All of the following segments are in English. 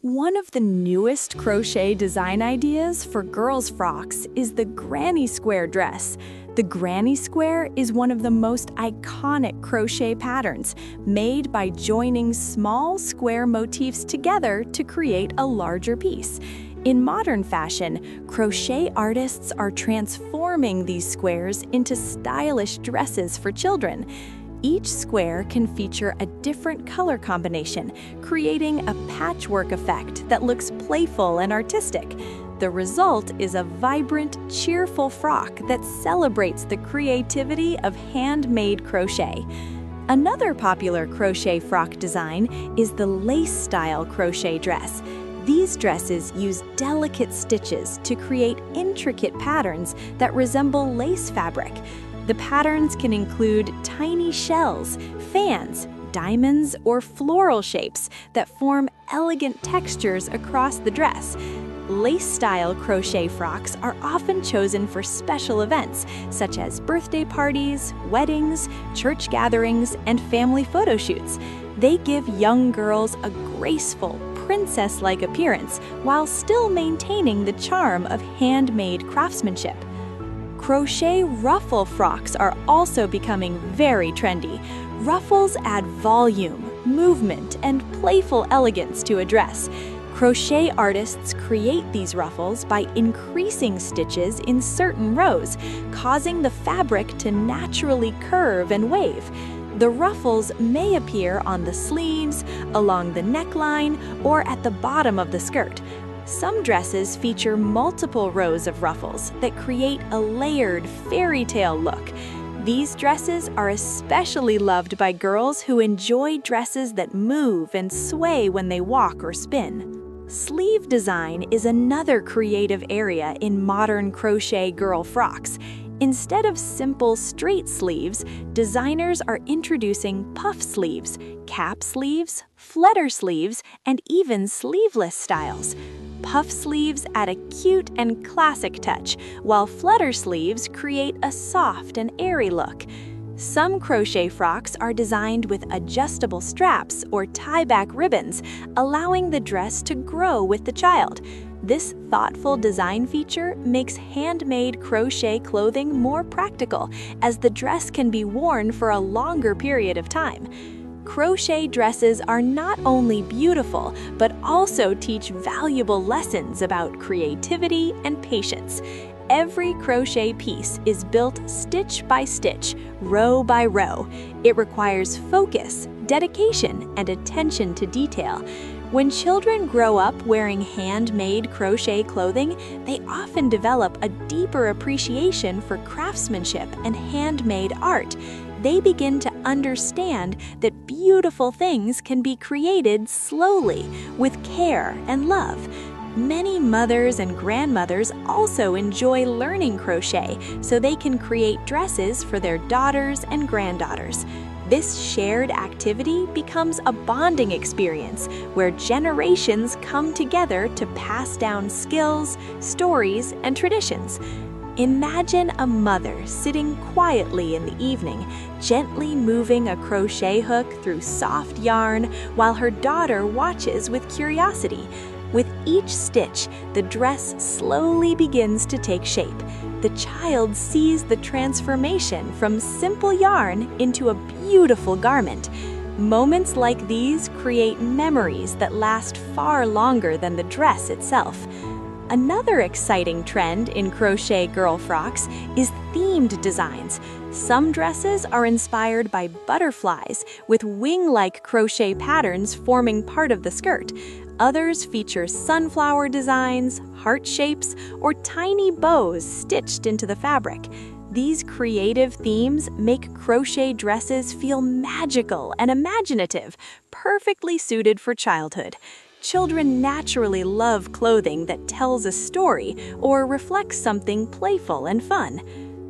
One of the newest crochet design ideas for girls' frocks is the granny square dress. The granny square is one of the most iconic crochet patterns, made by joining small square motifs together to create a larger piece. In modern fashion, crochet artists are transforming these squares into stylish dresses for children. Each square can feature a different color combination, creating a patchwork effect that looks playful and artistic. The result is a vibrant, cheerful frock that celebrates the creativity of handmade crochet. Another popular crochet frock design is the lace-style crochet dress. These dresses use delicate stitches to create intricate patterns that resemble lace fabric. The patterns can include tiny shells, fans, diamonds, or floral shapes that form elegant textures across the dress. Lace-style crochet frocks are often chosen for special events, such as birthday parties, weddings, church gatherings, and family photo shoots. They give young girls a graceful, princess-like appearance while still maintaining the charm of handmade craftsmanship. Crochet ruffle frocks are also becoming very trendy. Ruffles add volume, movement, and playful elegance to a dress. Crochet artists create these ruffles by increasing stitches in certain rows, causing the fabric to naturally curve and wave. The ruffles may appear on the sleeves, along the neckline, or at the bottom of the skirt. Some dresses feature multiple rows of ruffles that create a layered fairy tale look. These dresses are especially loved by girls who enjoy dresses that move and sway when they walk or spin. Sleeve design is another creative area in modern crochet girl frocks. Instead of simple straight sleeves, designers are introducing puff sleeves, cap sleeves, flutter sleeves, and even sleeveless styles. Puff sleeves add a cute and classic touch, while flutter sleeves create a soft and airy look. Some crochet frocks are designed with adjustable straps or tie-back ribbons, allowing the dress to grow with the child. This thoughtful design feature makes handmade crochet clothing more practical, as the dress can be worn for a longer period of time. Crochet dresses are not only beautiful, but also teach valuable lessons about creativity and patience. Every crochet piece is built stitch by stitch, row by row. It requires focus, dedication, and attention to detail. When children grow up wearing handmade crochet clothing, they often develop a deeper appreciation for craftsmanship and handmade art. They begin to understand that beautiful things can be created slowly, with care and love. Many mothers and grandmothers also enjoy learning crochet so they can create dresses for their daughters and granddaughters. This shared activity becomes a bonding experience where generations come together to pass down skills, stories, and traditions. Imagine a mother sitting quietly in the evening, gently moving a crochet hook through soft yarn while her daughter watches with curiosity. With each stitch, the dress slowly begins to take shape. The child sees the transformation from simple yarn into a beautiful garment. Moments like these create memories that last far longer than the dress itself. Another exciting trend in crochet girl frocks is themed designs. Some dresses are inspired by butterflies, with wing-like crochet patterns forming part of the skirt. Others feature sunflower designs, heart shapes, or tiny bows stitched into the fabric. These creative themes make crochet dresses feel magical and imaginative, perfectly suited for childhood. Children naturally love clothing that tells a story or reflects something playful and fun.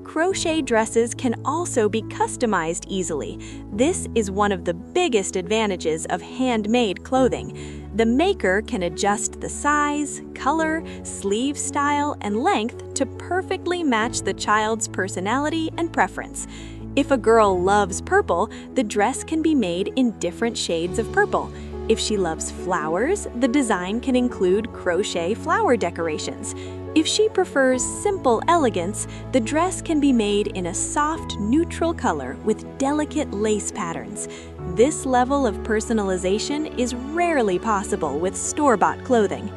Crochet dresses can also be customized easily. This is one of the biggest advantages of handmade clothing. The maker can adjust the size, color, sleeve style, and length to perfectly match the child's personality and preference. If a girl loves purple, the dress can be made in different shades of purple. If she loves flowers, the design can include crochet flower decorations. If she prefers simple elegance, the dress can be made in a soft, neutral color with delicate lace patterns. This level of personalization is rarely possible with store-bought clothing.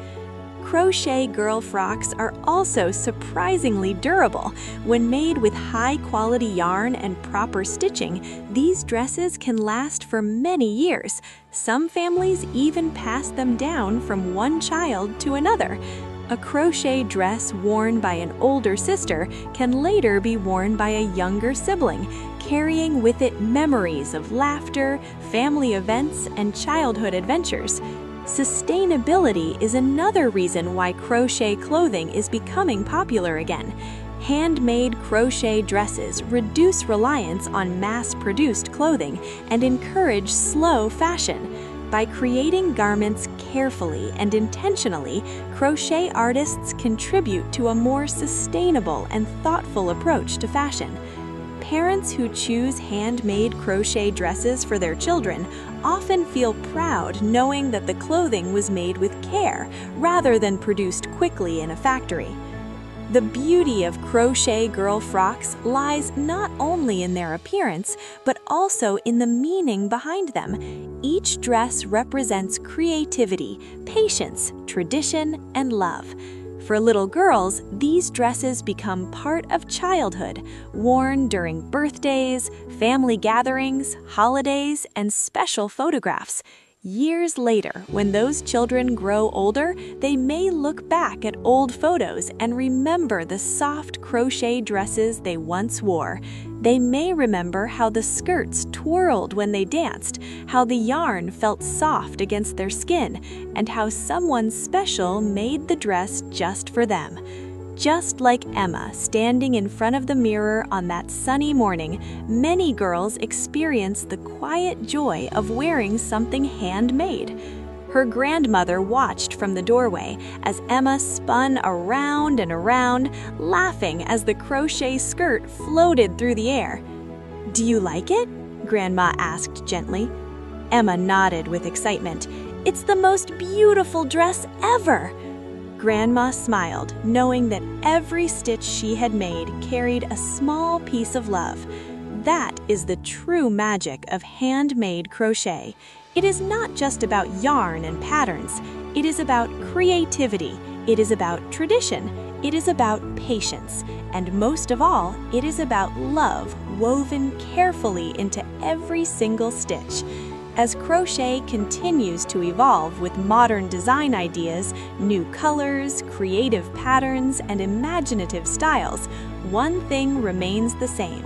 Crochet girl frocks are also surprisingly durable. When made with high-quality yarn and proper stitching, these dresses can last for many years. Some families even pass them down from one child to another. A crochet dress worn by an older sister can later be worn by a younger sibling, carrying with it memories of laughter, family events, and childhood adventures. Sustainability is another reason why crochet clothing is becoming popular again. Handmade crochet dresses reduce reliance on mass-produced clothing and encourage slow fashion. By creating garments carefully and intentionally, crochet artists contribute to a more sustainable and thoughtful approach to fashion. Parents who choose handmade crochet dresses for their children often feel proud knowing that the clothing was made with care rather than produced quickly in a factory. The beauty of crochet girl frocks lies not only in their appearance, but also in the meaning behind them. Each dress represents creativity, patience, tradition, and love. For little girls, these dresses become part of childhood, worn during birthdays, family gatherings, holidays, and special photographs. Years later, when those children grow older, they may look back at old photos and remember the soft crochet dresses they once wore. They may remember how the skirts twirled when they danced, how the yarn felt soft against their skin, and how someone special made the dress just for them. Just like Emma standing in front of the mirror on that sunny morning, many girls experience the quiet joy of wearing something handmade. Her grandmother watched from the doorway as Emma spun around and around, laughing as the crochet skirt floated through the air. "Do you like it?" Grandma asked gently. Emma nodded with excitement. "It's the most beautiful dress ever!" Grandma smiled, knowing that every stitch she had made carried a small piece of love. That is the true magic of handmade crochet. It is not just about yarn and patterns. It is about creativity. It is about tradition. It is about patience. And most of all, it is about love woven carefully into every single stitch. As crochet continues to evolve with modern design ideas, new colors, creative patterns, and imaginative styles, one thing remains the same.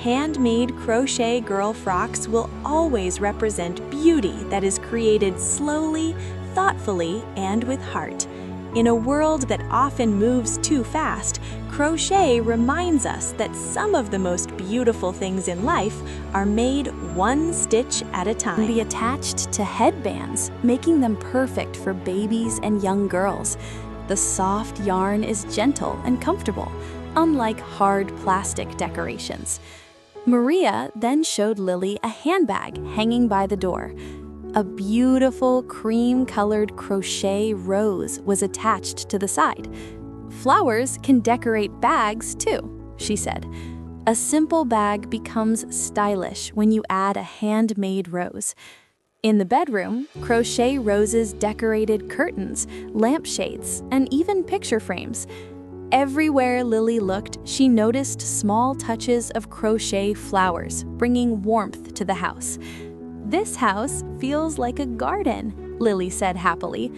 Handmade crochet girl frocks will always represent beauty that is created slowly, thoughtfully, and with heart. In a world that often moves too fast, crochet reminds us that some of the most beautiful things in life are made one stitch at a time. Be attached to headbands, making them perfect for babies and young girls. The soft yarn is gentle and comfortable, unlike hard plastic decorations. Maria then showed Lily a handbag hanging by the door. A beautiful cream-colored crochet rose was attached to the side. "Flowers can decorate bags too," she said. A simple bag becomes stylish when you add a handmade rose. In the bedroom, crochet roses decorated curtains, lampshades, and even picture frames. Everywhere Lily looked, she noticed small touches of crochet flowers, bringing warmth to the house. "This house feels like a garden," Lily said happily.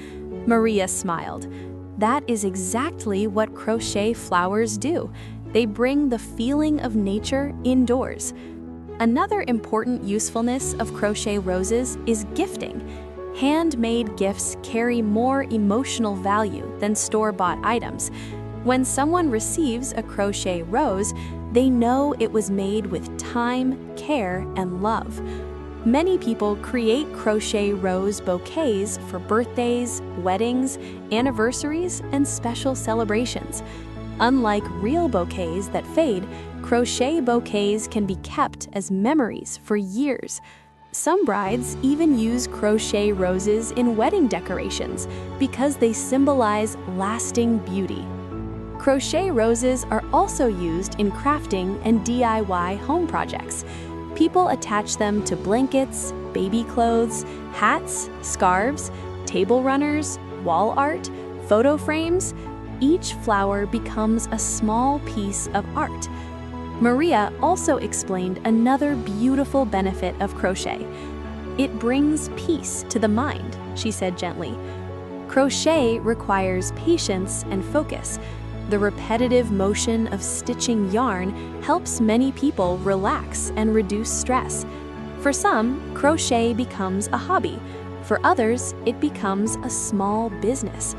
Maria smiled. That is exactly what crochet flowers do. They bring the feeling of nature indoors. Another important usefulness of crochet roses is gifting. Handmade gifts carry more emotional value than store-bought items. When someone receives a crochet rose, they know it was made with time, care, and love. Many people create crochet rose bouquets for birthdays, weddings, anniversaries, and special celebrations. Unlike real bouquets that fade, crochet bouquets can be kept as memories for years. Some brides even use crochet roses in wedding decorations because they symbolize lasting beauty. Crochet roses are also used in crafting and DIY home projects. People attach them to blankets, baby clothes, hats, scarves, table runners, wall art, photo frames. Each flower becomes a small piece of art. Maria also explained another beautiful benefit of crochet. It brings peace to the mind, she said gently. Crochet requires patience and focus. The repetitive motion of stitching yarn helps many people relax and reduce stress. For some, crochet becomes a hobby. For others, it becomes a small business.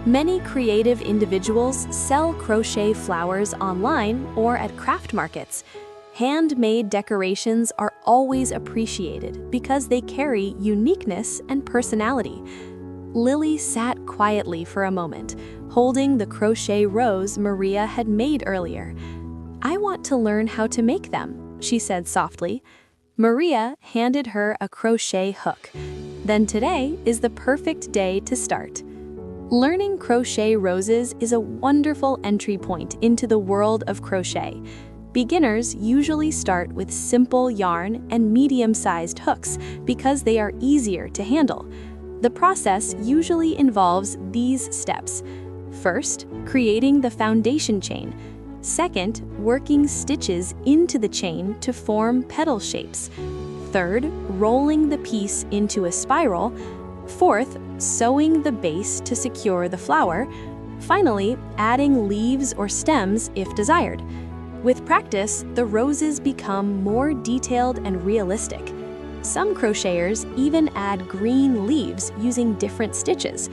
Many creative individuals sell crochet flowers online or at craft markets. Handmade decorations are always appreciated because they carry uniqueness and personality. Lily sat quietly for a moment, holding the crochet rose Maria had made earlier. "I want to learn how to make them," she said softly. Maria handed her a crochet hook. "Then today is the perfect day to start." Learning crochet roses is a wonderful entry point into the world of crochet. Beginners usually start with simple yarn and medium-sized hooks because they are easier to handle. The process usually involves these steps. First, creating the foundation chain. Second, working stitches into the chain to form petal shapes. Third, rolling the piece into a spiral. Fourth, sewing the base to secure the flower. Finally, adding leaves or stems if desired. With practice, the roses become more detailed and realistic. Some crocheters even add green leaves using different stitches.